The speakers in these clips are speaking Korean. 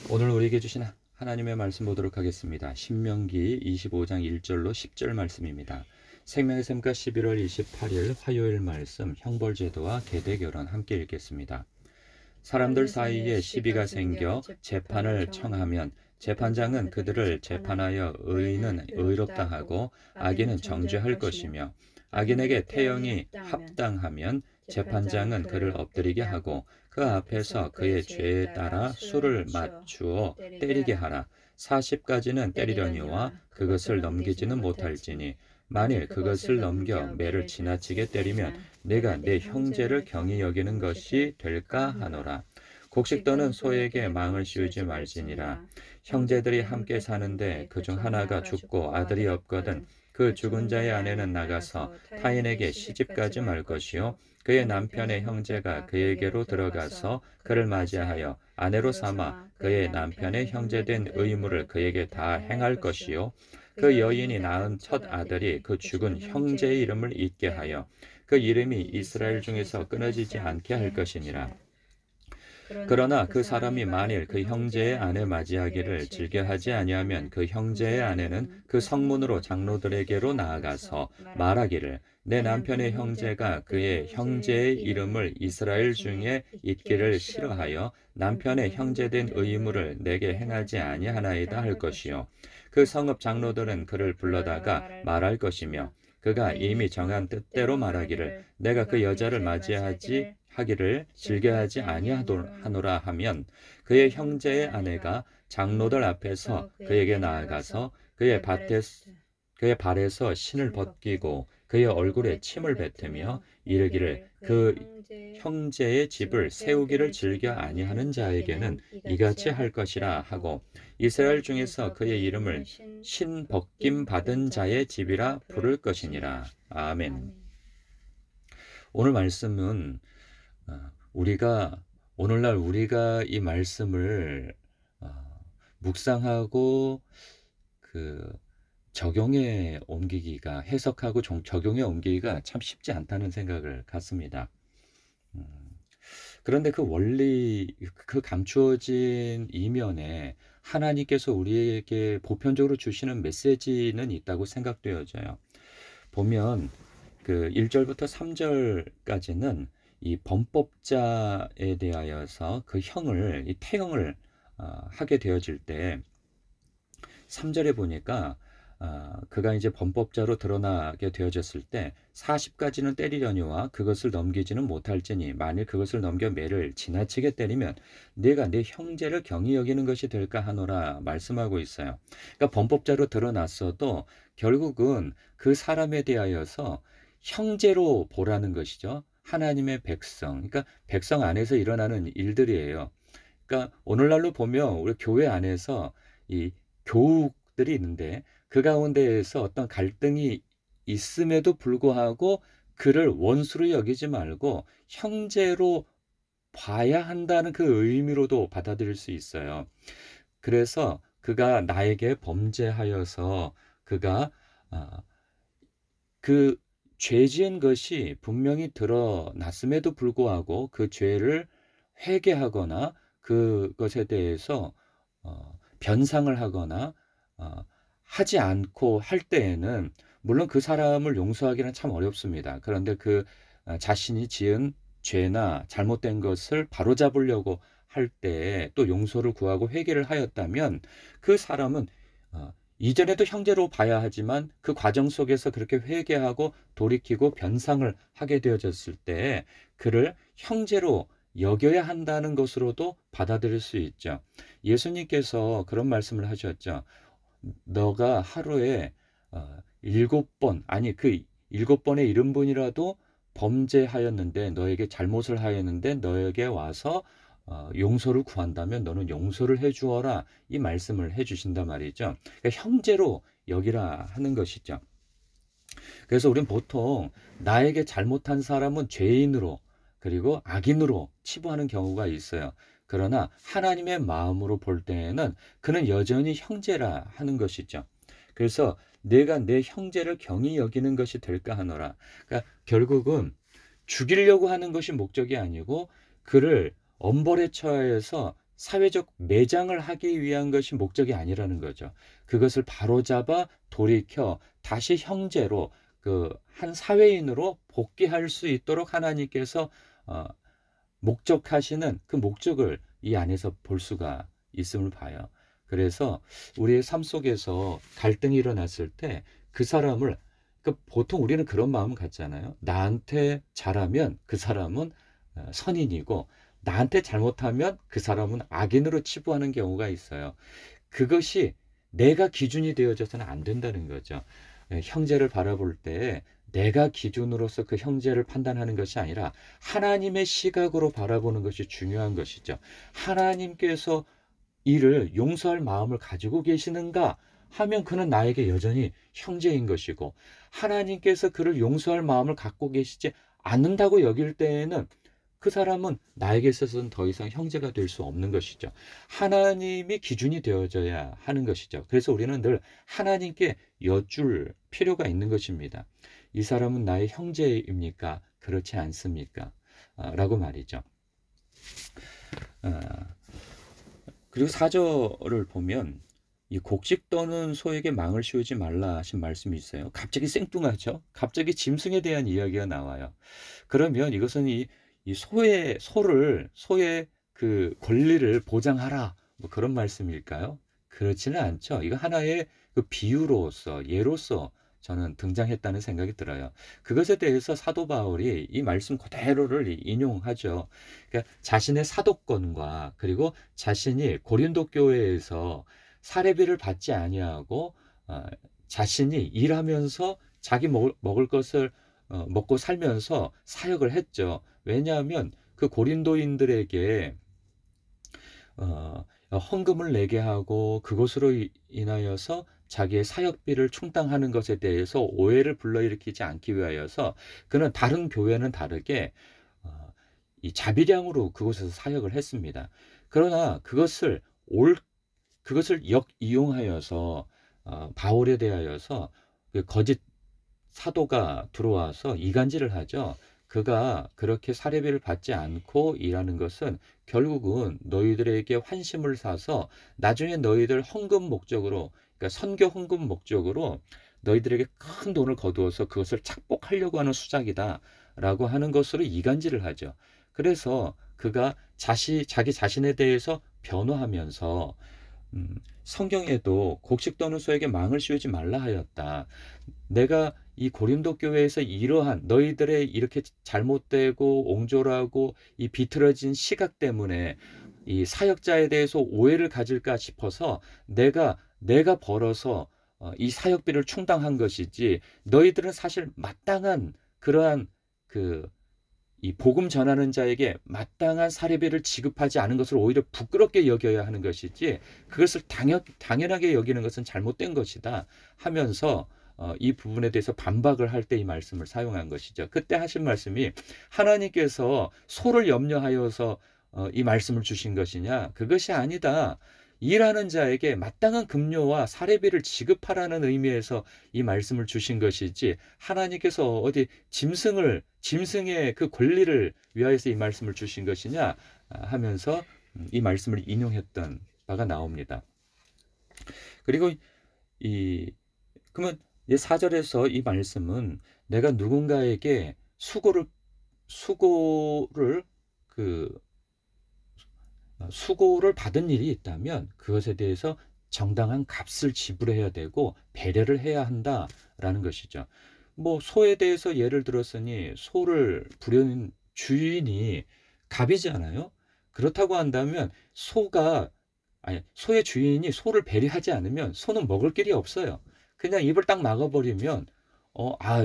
오늘 우리에게 주신 하나님의 말씀 보도록 하겠습니다. 신명기 25장 1절로 10절 말씀입니다. 생명의 샘가 11월 28일 화요일 말씀 형벌제도와 계대결혼 함께 읽겠습니다. 사람들 사이에 시비가 생겨 재판을 청하면 재판장은 그들을 재판하여 의인은 의롭다 하고 악인은 정죄할 것이며 악인에게 태형이 합당하면 재판장은 그를 엎드리게 하고 그 앞에서 그의 죄에 따라 수를 맞추어 때리게 하라. 40까지는 때리려니와 그것을 넘기지는 못할지니 만일 그것을 넘겨 매를 지나치게 때리면 내가 내 형제를 경히 여기는 것이 될까 하노라. 곡식떠는 소에게 망을 씌우지 말지니라. 형제들이 함께 사는데 그중 하나가 죽고 아들이 없거든 그 죽은 자의 아내는 나가서 타인에게 시집가지 말 것이요 그의 남편의 형제가 그에게로 들어가서 그를 맞이하여 아내로 삼아 그의 남편의 형제된 의무를 그에게 다 행할 것이요 그 여인이 낳은 첫 아들이 그 죽은 형제의 이름을 잊게 하여 그 이름이 이스라엘 중에서 끊어지지 않게 할 것이니라. 그러나 그 사람이 만일 그 형제의 아내 맞이하기를 즐겨하지 아니하면 그 형제의 아내는 그 성문으로 장로들에게로 나아가서 말하기를 내 남편의 형제가 그의 형제의 이름을 이스라엘 중에 잊기를 싫어하여 남편의 형제된 의무를 내게 행하지 아니하나이다 할 것이요 그 성읍 장로들은 그를 불러다가 말할 것이며 그가 이미 정한 뜻대로 말하기를 내가 그 여자를 맞이하지 하기를 즐겨하지 아니하노라 하면 그의 형제의 아내가 장로들 앞에서 그에게 나아가서 그의 발에서 신을 벗기고 그의 얼굴에 침을 뱉으며 이르기를 그 형제의 집을 세우기를 즐겨 아니하는 자에게는 이같이 할 것이라 하고 이스라엘 중에서 그의 이름을 신 벗김 받은 자의 집이라 부를 것이니라. 아멘. 오늘 말씀은 우리가 오늘날 우리가 이 말씀을 묵상하고 그 적용에 옮기기가 해석하고 적용에 옮기기가 참 쉽지 않다는 생각을 갖습니다. 그런데 그 원리, 그 감추어진 이면에 하나님께서 우리에게 보편적으로 주시는 메시지는 있다고 생각되어져요. 보면 그 1절부터 3절까지는 이 범법자에 대하여서 그 형을, 이 태형을 하게 되어질 때 3절에 보니까 그가 이제 범법자로 드러나게 되어졌을 때 40까지는 때리려니와 그것을 넘기지는 못할지니 만일 그것을 넘겨 매를 지나치게 때리면 네가 내 형제를 경히 여기는 것이 될까 하노라 말씀하고 있어요. 그러니까 범법자로 드러났어도 결국은 그 사람에 대하여서 형제로 보라는 것이죠. 하나님의 백성, 그러니까 백성 안에서 일어나는 일들이에요. 그러니까 오늘날로 보면 우리 교회 안에서 이 교우들이 있는데 그 가운데에서 어떤 갈등이 있음에도 불구하고 그를 원수로 여기지 말고 형제로 봐야 한다는 그 의미로도 받아들일 수 있어요. 그래서 그가 나에게 범죄하여서 그가 그 죄 지은 것이 분명히 드러났음에도 불구하고 그 죄를 회개하거나 그것에 대해서 변상을 하거나 하지 않고 할 때에는 물론 그 사람을 용서하기는 참 어렵습니다. 그런데 그 자신이 지은 죄나 잘못된 것을 바로잡으려고 할 때 또 용서를 구하고 회개를 하였다면 그 사람은 이전에도 형제로 봐야 하지만 그 과정 속에서 그렇게 회개하고 돌이키고 변상을 하게 되어졌을 때 그를 형제로 여겨야 한다는 것으로도 받아들일 수 있죠. 예수님께서 그런 말씀을 하셨죠. 너가 하루에 7번, 아니 그 7번의 70번이라도 범죄하였는데 너에게 잘못을 하였는데 너에게 와서 용서를 구한다면 너는 용서를 해주어라 이 말씀을 해주신단 말이죠. 그러니까 형제로 여기라 하는 것이죠. 그래서 우리는 보통 나에게 잘못한 사람은 죄인으로 그리고 악인으로 치부하는 경우가 있어요. 그러나 하나님의 마음으로 볼 때에는 그는 여전히 형제라 하는 것이죠. 그래서 내가 내 형제를 경히 여기는 것이 될까 하노라. 그러니까 결국은 죽이려고 하는 것이 목적이 아니고 그를 엄벌에 처해서 사회적 매장을 하기 위한 것이 목적이 아니라는 거죠. 그것을 바로잡아 돌이켜 다시 형제로 그 한 사회인으로 복귀할 수 있도록 하나님께서 목적하시는 그 목적을 이 안에서 볼 수가 있음을 봐요. 그래서 우리의 삶 속에서 갈등이 일어났을 때 그 사람을, 그러니까 보통 우리는 그런 마음 갖잖아요. 나한테 잘하면 그 사람은 선인이고 나한테 잘못하면 그 사람은 악인으로 치부하는 경우가 있어요. 그것이 내가 기준이 되어져서는 안 된다는 거죠. 형제를 바라볼 때 내가 기준으로서 그 형제를 판단하는 것이 아니라 하나님의 시각으로 바라보는 것이 중요한 것이죠. 하나님께서 이를 용서할 마음을 가지고 계시는가 하면 그는 나에게 여전히 형제인 것이고, 하나님께서 그를 용서할 마음을 갖고 계시지 않는다고 여길 때에는 그 사람은 나에게 있어서는 더 이상 형제가 될 수 없는 것이죠. 하나님이 기준이 되어져야 하는 것이죠. 그래서 우리는 늘 하나님께 여쭐 필요가 있는 것입니다. 이 사람은 나의 형제입니까? 그렇지 않습니까? 라고 말이죠. 그리고 4절을 보면 이 곡식 떠는 소에게 망을 씌우지 말라 하신 말씀이 있어요. 갑자기 생뚱하죠. 갑자기 짐승에 대한 이야기가 나와요. 그러면 이것은 이 소의 그 권리를 보장하라, 뭐 그런 말씀일까요? 그렇지는 않죠. 이거 하나의 그 비유로서, 예로서 저는 등장했다는 생각이 들어요. 그것에 대해서 사도 바울이 이 말씀 그대로를 인용하죠. 그러니까 자신의 사도권과 그리고 자신이 고린도 교회에서 사례비를 받지 아니하고 자신이 일하면서 자기 먹을 것을 먹고 살면서 사역을 했죠. 왜냐하면 그 고린도인들에게 헌금을 내게 하고 그것으로 인하여서 자기의 사역비를 충당하는 것에 대해서 오해를 불러일으키지 않기 위하여서 그는 다른 교회는 다르게 이 자비량으로 그곳에서 사역을 했습니다. 그러나 그것을 역이용하여서 바울에 대하여서 그 거짓 사도가 들어와서 이간질을 하죠. 그가 그렇게 사례비를 받지 않고 일하는 것은 결국은 너희들에게 환심을 사서 나중에 너희들 헌금 목적으로, 그러니까 선교 헌금 목적으로 너희들에게 큰 돈을 거두어서 그것을 착복하려고 하는 수작이다라고 하는 것으로 이간질을 하죠. 그래서 그가 자기 자신에 대해서 변호하면서 성경에도 곡식 떠는 소에게 망을 씌우지 말라 하였다. 내가 이 고린도 교회에서 이러한 너희들의 이렇게 잘못되고 옹졸하고 이 비틀어진 시각 때문에 이 사역자에 대해서 오해를 가질까 싶어서 내가 벌어서 이 사역비를 충당한 것이지, 너희들은 사실 마땅한 그러한 이 복음 전하는 자에게 마땅한 사례비를 지급하지 않은 것을 오히려 부끄럽게 여겨야 하는 것이지, 그것을 당연하게 여기는 것은 잘못된 것이다 하면서 이 부분에 대해서 반박을 할 때 이 말씀을 사용한 것이죠. 그때 하신 말씀이 하나님께서 소를 염려하여서 이 말씀을 주신 것이냐? 그것이 아니다. 일하는 자에게 마땅한 급료와 사례비를 지급하라는 의미에서 이 말씀을 주신 것이지, 하나님께서 어디 짐승의 그 권리를 위하여서 이 말씀을 주신 것이냐 하면서 이 말씀을 인용했던 바가 나옵니다. 그리고 그러면 4절에서 이 말씀은 내가 누군가에게 수고를 받은 일이 있다면 그것에 대해서 정당한 값을 지불해야 되고 배려를 해야 한다라는 것이죠. 뭐 소에 대해서 예를 들었으니 소를 부려는 주인이 갑이잖아요. 그렇다고 한다면 소의 주인이 소를 배려하지 않으면 소는 먹을 길이 없어요. 그냥 입을 딱 막아버리면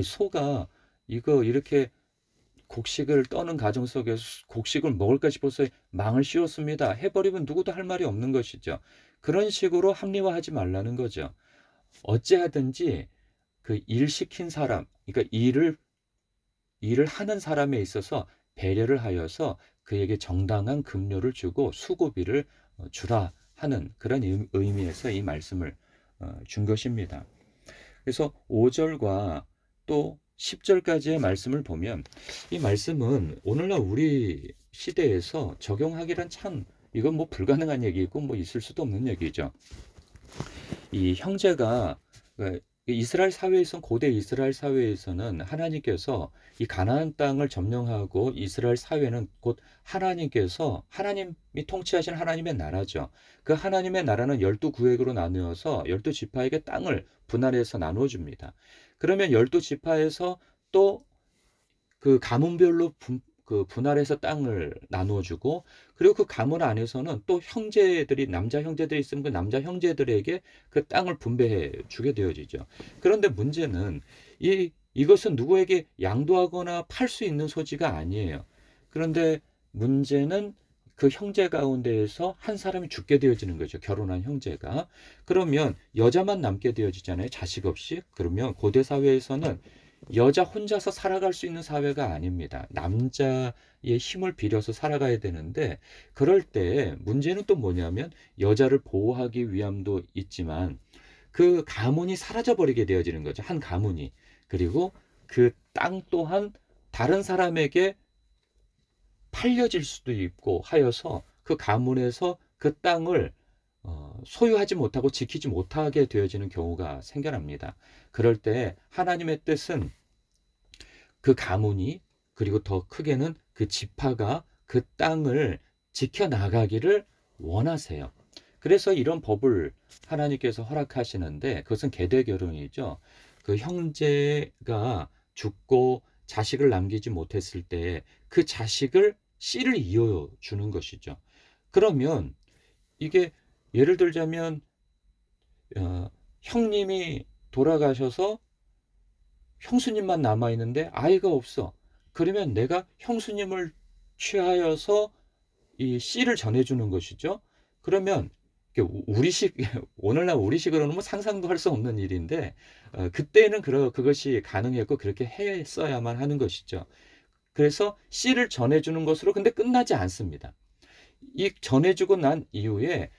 소가 이거 이렇게 곡식을 떠는 가정 속에서 곡식을 먹을까 싶어서 망을 씌웠습니다 해버리면 누구도 할 말이 없는 것이죠. 그런 식으로 합리화하지 말라는 거죠. 어찌하든지 그 일 시킨 사람, 그러니까 일을 하는 사람에 있어서 배려를 하여서 그에게 정당한 급료를 주고 수고비를 주라 하는 그런 의미에서 이 말씀을 준 것입니다. 그래서 5절과 또 10절까지의 말씀을 보면 이 말씀은 오늘날 우리 시대에서 적용하기란 참 이건 뭐 불가능한 얘기고 뭐 있을 수도 없는 얘기죠. 이 형제가 이스라엘 사회에서는 고대 이스라엘 사회에서는 하나님께서 이 가나안 땅을 점령하고 이스라엘 사회는 곧 하나님께서 하나님이 통치하신 하나님의 나라죠. 그 하나님의 나라는 12구획으로 나누어서 12지파에게 땅을 분할해서 나누어 줍니다. 그러면 12지파에서 또 그 가문별로 그 분할해서 땅을 나누어 주고, 그리고 그 가문 안에서는 또 형제들이 남자 형제들이 있으면 그 남자 형제들에게 그 땅을 분배해 주게 되어지죠. 그런데 문제는 이것은 누구에게 양도하거나 팔 수 있는 소지가 아니에요. 그런데 문제는 그 형제 가운데에서 한 사람이 죽게 되어지는 거죠. 결혼한 형제가. 그러면 여자만 남게 되어지잖아요. 자식 없이. 그러면 고대 사회에서는 여자 혼자서 살아갈 수 있는 사회가 아닙니다. 남자의 힘을 빌려서 살아가야 되는데, 그럴 때 문제는 또 뭐냐면 여자를 보호하기 위함도 있지만 그 가문이 사라져 버리게 되어지는 거죠. 한 가문이. 그리고 그 땅 또한 다른 사람에게 팔려질 수도 있고 하여서 그 가문에서 그 땅을 소유하지 못하고 지키지 못하게 되어지는 경우가 생겨납니다. 그럴 때 하나님의 뜻은 그 가문이, 그리고 더 크게는 그 지파가 그 땅을 지켜나가기를 원하세요. 그래서 이런 법을 하나님께서 허락하시는데, 그것은 계대 결혼이죠. 그 형제가 죽고 자식을 남기지 못했을 때 그 자식을 씨를 이어주는 것이죠. 그러면 이게 예를 들자면 형님이 돌아가셔서 형수님만 남아있는데 아이가 없어. 그러면 내가 형수님을 취하여서 이 씨를 전해주는 것이죠. 그러면 우리식, 오늘날 우리식으로는 뭐 상상도 할 수 없는 일인데, 그때는 그것이 가능했고 그렇게 했어야만 하는 것이죠. 그래서 씨를 전해주는 것으로 근데 끝나지 않습니다. 이 전해주고 난 이후에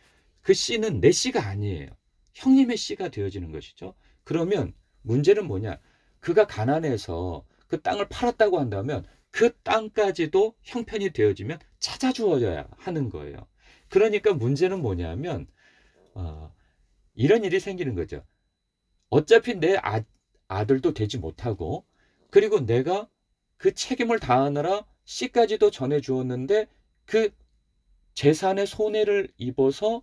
그 씨는 내 씨가 아니에요. 형님의 씨가 되어지는 것이죠. 그러면 문제는 뭐냐? 그가 가난해서 그 땅을 팔았다고 한다면 그 땅까지도 형편이 되어지면 찾아주어야 하는 거예요. 그러니까 문제는 뭐냐면 이런 일이 생기는 거죠. 어차피 내 아들도 되지 못하고, 그리고 내가 그 책임을 다하느라 씨까지도 전해주었는데 그 재산의 손해를 입어서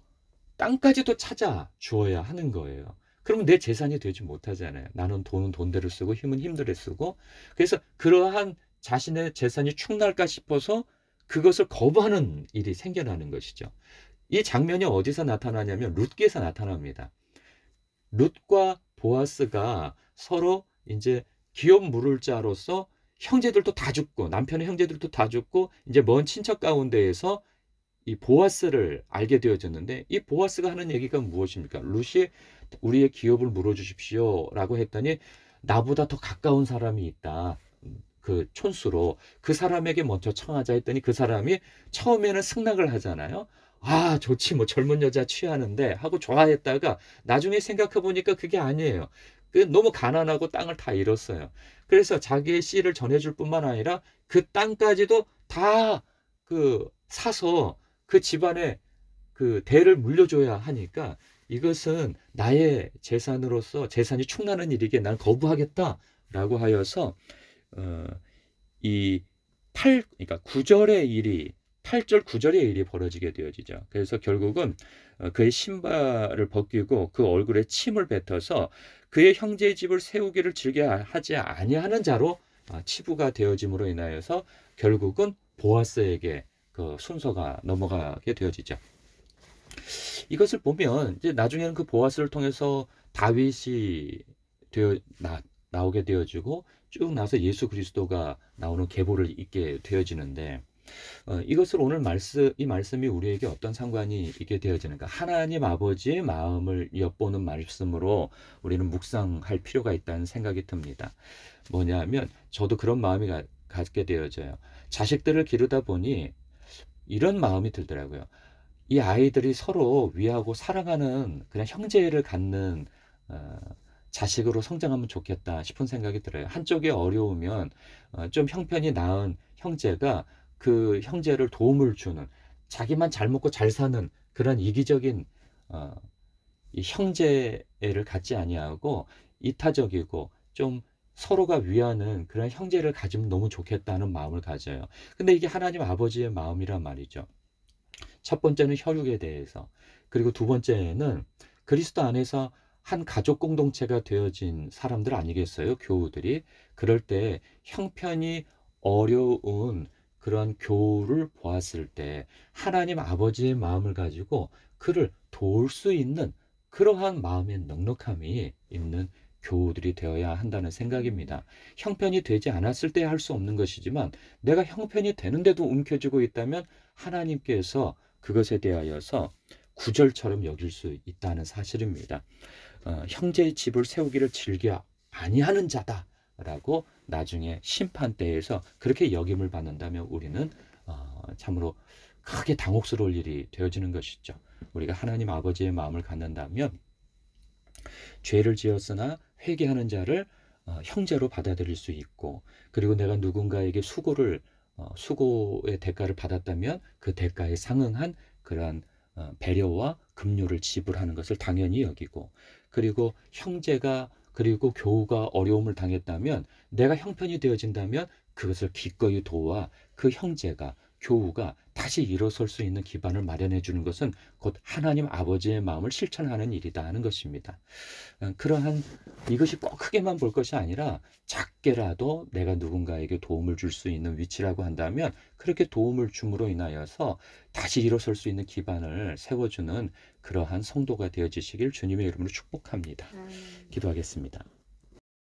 땅까지도 찾아 주어야 하는 거예요. 그러면 내 재산이 되지 못하잖아요. 나는 돈은 돈대로 쓰고 힘은 힘대로 쓰고. 그래서 그러한 자신의 재산이 축날까 싶어서 그것을 거부하는 일이 생겨나는 것이죠. 이 장면이 어디서 나타나냐면 룻기에서 나타납니다. 룻과 보아스가 서로 이제 기업 물을 자로서 형제들도 다 죽고 남편의 형제들도 다 죽고 이제 먼 친척 가운데에서 이 보아스를 알게 되어졌는데, 이 보아스가 하는 얘기가 무엇입니까? 룻이 우리의 기업을 물어주십시오 라고 했더니 나보다 더 가까운 사람이 있다. 그 촌수로 그 사람에게 먼저 청하자 했더니 그 사람이 처음에는 승낙을 하잖아요. 아, 좋지, 뭐 젊은 여자 취하는데 하고 좋아했다가 나중에 생각해 보니까 그게 아니에요. 너무 가난하고 땅을 다 잃었어요. 그래서 자기의 씨를 전해줄 뿐만 아니라 그 땅까지도 다 사서 그 집안에 그 대를 물려줘야 하니까 이것은 나의 재산으로서 재산이 축나는 일이기에 난 거부하겠다라고 하여서 이 그러니까 9절의 일이 8절 9절의 일이 벌어지게 되어지죠. 그래서 결국은 그의 신발을 벗기고 그 얼굴에 침을 뱉어서 그의 형제의 집을 세우기를 즐겨 하지 아니하는 자로 치부가 되어짐으로 인하여서 결국은 보아스에게 그 순서가 넘어가게 되어지죠. 이것을 보면 이제 나중에는 그 보아스를 통해서 다윗이 나오게 되어지고 쭉 나서 예수 그리스도가 나오는 계보를 잇게 되어지는데, 이것을 오늘 이 말씀이 우리에게 어떤 상관이 있게 되어지는가? 하나님 아버지의 마음을 엿보는 말씀으로 우리는 묵상할 필요가 있다는 생각이 듭니다. 뭐냐면 저도 그런 마음이 갖게 되어져요. 자식들을 기르다 보니 이런 마음이 들더라고요. 이 아이들이 서로 위하고 사랑하는 그냥 형제를 갖는 자식으로 성장하면 좋겠다 싶은 생각이 들어요. 한쪽이 어려우면 좀 형편이 나은 형제가 그 형제를 도움을 주는, 자기만 잘 먹고 잘 사는 그런 이기적인 이 형제를 갖지 아니하고 이타적이고 좀 서로가 위하는 그런 형제를 가지면 너무 좋겠다는 마음을 가져요. 근데 이게 하나님 아버지의 마음이란 말이죠. 첫 번째는 혈육에 대해서, 그리고 두 번째는 그리스도 안에서 한 가족 공동체가 되어진 사람들 아니겠어요? 교우들이. 그럴 때 형편이 어려운 그런 교우를 보았을 때 하나님 아버지의 마음을 가지고 그를 도울 수 있는 그러한 마음의 넉넉함이 있는 교우들이 되어야 한다는 생각입니다. 형편이 되지 않았을 때 할 수 없는 것이지만 내가 형편이 되는데도 움켜쥐고 있다면 하나님께서 그것에 대하여서 구절처럼 여길 수 있다는 사실입니다. 형제의 집을 세우기를 즐겨 아니하는 자다라고 나중에 심판대에서 그렇게 여김을 받는다면 우리는 참으로 크게 당혹스러울 일이 되어지는 것이죠. 우리가 하나님 아버지의 마음을 갖는다면 죄를 지었으나 회개하는 자를 형제로 받아들일 수 있고, 그리고 내가 누군가에게 수고의 대가를 받았다면 그 대가에 상응한 그러한 배려와 급료를 지불하는 것을 당연히 여기고, 그리고 형제가 그리고 교우가 어려움을 당했다면 내가 형편이 되어진다면 그것을 기꺼이 도와 그 형제가 교우가 다시 일어설 수 있는 기반을 마련해 주는 것은 곧 하나님 아버지의 마음을 실천하는 일이다 하는 것입니다. 그러한 이것이 꼭 크게만 볼 것이 아니라 작게라도 내가 누군가에게 도움을 줄 수 있는 위치라고 한다면 그렇게 도움을 줌으로 인하여서 다시 일어설 수 있는 기반을 세워주는 그러한 성도가 되어지시길 주님의 이름으로 축복합니다. 기도하겠습니다.